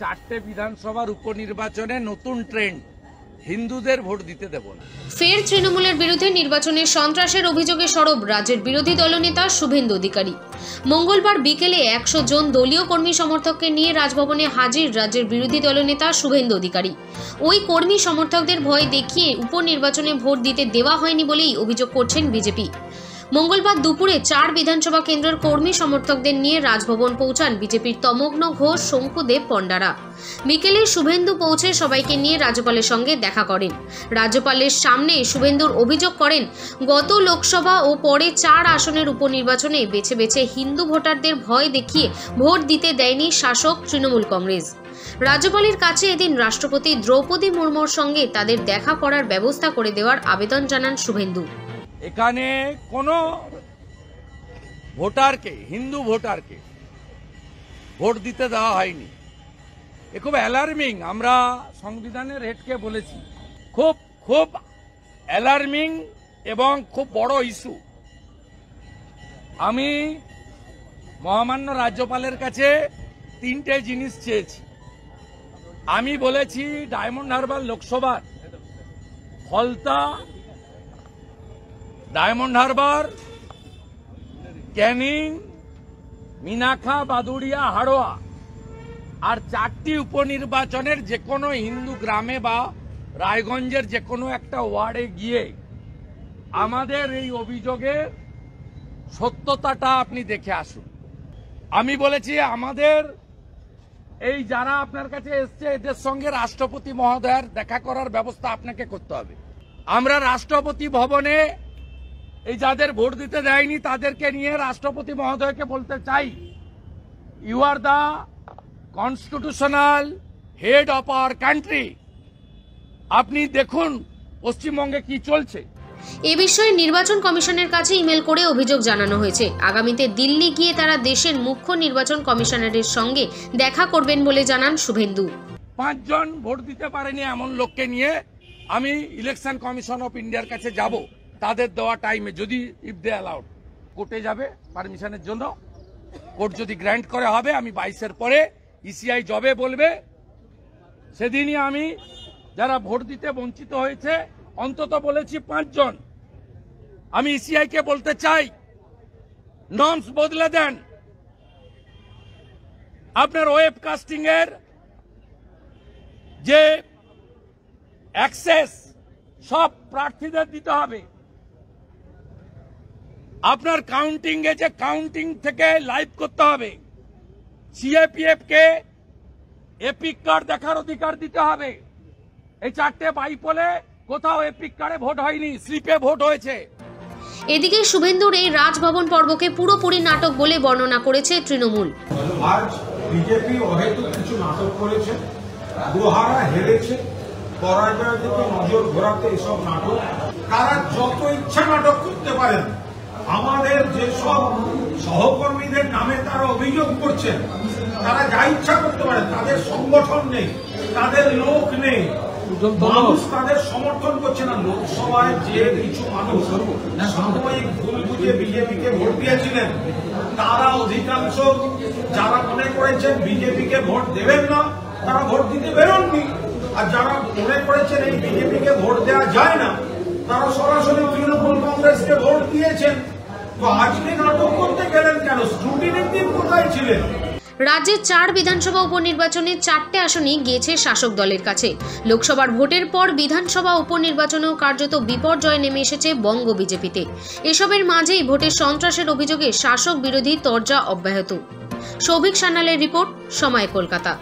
চারটে বিধানসভার উপনির্বাচনে নতুন ট্রেন্ড, হিন্দুদের ভোট দিতে দেব না। ফের তৃণমূলের বিরুদ্ধে নির্বাচনে সন্ত্রাসের অভিযোগে সরব রাজ্যের বিরোধী দলনেতা শুভেন্দু অধিকারী। মঙ্গলবার বিকেলে 100 জন দলীয় কর্মী সমর্থককে নিয়ে রাজভবনে হাজির রাজ্যের বিরোধী দলনেতা শুভেন্দু অধিকারী। ওই কর্মী সমর্থকদের ভয় দেখিয়ে উপনির্বাচনে ভোট দিতে দেওয়া হয়নি বলেই অভিযোগ করছেন বিজেপি। মঙ্গলবার দুপুরে 4 বিধানসভা কেন্দ্রের কর্মী সমর্থকদের নিয়ে রাজভবন পৌঁছান বিজেপির তমগ্ন ঘোষ, শঙ্কুদেব পণ্ডারা। বিকেলে শুভেন্দু পৌঁছে সবাইকে নিয়ে রাজ্যপালের সঙ্গে দেখা করেন। রাজ্যপালের সামনে শুভেন্দুর অভিযোগ করেন, গত লোকসভা ও পরে 4 আসনের উপনির্বাচনে বেছে বেছে হিন্দু ভোটারদের ভয় দেখিয়ে ভোট দিতে দেয়নি শাসক তৃণমূল কংগ্রেস। রাজ্যপালের কাছে এদিন রাষ্ট্রপতি দ্রৌপদী মুর্মুর সঙ্গে তাদের দেখা করার ব্যবস্থা করে দেওয়ার আবেদন জানান শুভেন্দু। এখানে কোনো ভোটারকে, হিন্দু ভোটারকে ভোট দিতে দেওয়া হয়নি। এ খুব অ্যালার্মিং। আমরা সংবিধানের হেডকে বলেছি, খুব খুব অ্যালার্মিং এবং খুব বড় ইস্যু। আমি মহামান্য রাজ্যপালের কাছে 3টে জিনিস চেয়েছি। আমি বলেছি ডায়মন্ড হারবার লোকসভার ফলতা, ডায়মন্ড হারবার, ক্যানিং, মিনাখা, বাদুড়িয়া, হাড়োয়া আর 4টি উপনির্বাচনের যে কোনো হিন্দু গ্রামে বা রায়গঞ্জের যে কোনো একটা ওয়ার্ডে গিয়ে আমাদের এই অভিযোগের সত্যতাটা আপনি দেখে আসুন। আমি বলেছি আমাদের এই যারা আপনার কাছে এসছে এদের সঙ্গে রাষ্ট্রপতি মহোদয়ের দেখা করার ব্যবস্থা আপনাকে করতে হবে। আমরা রাষ্ট্রপতি ভবনে এই যাদের ভোট দিতে দেয়নি তাদেরকে নিয়ে রাষ্ট্রপতি মহোদয়কে বলতে চাই, you are the constitutional head of our country. আপনি দেখুন পশ্চিমবঙ্গে কি চলছে। এ বিষয়ে নির্বাচন কমিশনের কাছে ইমেল করে অভিযোগ জানানো হয়েছে। আগামীতে দিল্লি গিয়ে তারা দেশের মুখ্য নির্বাচন কমিশনারের সঙ্গে দেখা করবেন বলে জানান শুভেন্দু। 5 জন ভোট দিতে পারেনি এমন লোককে নিয়ে আমি ইলেকশন কমিশন অফ ইন্ডিয়ার কাছে যাব, তাদের দেওয়া টাইমে, যদি ইফ দে অ্যালাউড। কোর্টে যাবে পারমিশনের জন্য, কোর্ট যদি গ্র্যান্ট করে হবে। আমি 22-এর পরে ইসিআই জবে বলবে, সেদিনই আমি যারা ভোট দিতে বঞ্চিত হয়েছে অন্তত বলেছি 5 জন। আমি ইসিআই কে বলতে চাই, নর্মস বদলে দেন। আপনার ওয়েব কাস্টিং এর যে অ্যাক্সেস সব প্রার্থীদের দিতে হবে। আপনার কাউন্টিং এ যে কাউন্টিং থেকে লাইভ করতে হবে। সিএপিএফ কে এপিক কার্ড দেখার অধিকার দিতে হবে। এই 4টে বাইপোলে কোথাও এপিক কার্ডে ভোট হয়নি, স্লিপে ভোট হয়েছে। এদিকে শুভেন্দুর এই রাজভবন পর্বকে পুরোপুরি নাটক বলে বর্ণনা করেছে তৃণমূল। আজ বিজেপি অহেতুক কিছু নাটক করেছে, গোহারা হেরেছে, পরাজয়ের দিকে নজর ঘোরাতে এসব নাটক। তারা যত ইচ্ছা নাটক করতে পারেন। আমাদের যেসব সহকর্মীদের নামে তারা অভিযোগ করছেন, তারা যা ইচ্ছা করতে পারেন। তাদের সংগঠন নেই, তাদের লোক নেই, মানুষ তাদের সমর্থন করছে না। লোকসভায় যে কিছু মানুষ সাময়িক ভুল বুঝে বিজেপিকে ভোট দিয়েছিলেন, তারা অধিকাংশ যারা মনে করেছেন বিজেপিকে ভোট দেবেন না, তারা ভোট দিতে বেরোননি। আর যারা মনে করেছেন এই বিজেপিকে ভোট দেওয়া যায় না, তারা সরাসরি তৃণমূল কংগ্রেসকে ভোট দিয়েছেন। তো আজকে নাটক করতে গেলেন কেন? স্ক্রুটিনির দিন কোথায় ছিলেন? রাজ্যের 4 বিধানসভা উপনির্বাচনে 4টে আসনই গিয়েছে শাসক দলের কাছে। লোকসভার ভোটের পর বিধানসভা উপনির্বাচনেও কার্যত বিপর্যয় নেমে এসেছে বঙ্গ বিজেপিতে। এসবের মাঝেই ভোটের সন্ত্রাসের অভিযোগে শাসক বিরোধী তরজা অব্যাহত। সৌভিক সান্যালের রিপোর্ট, সময়, কলকাতা।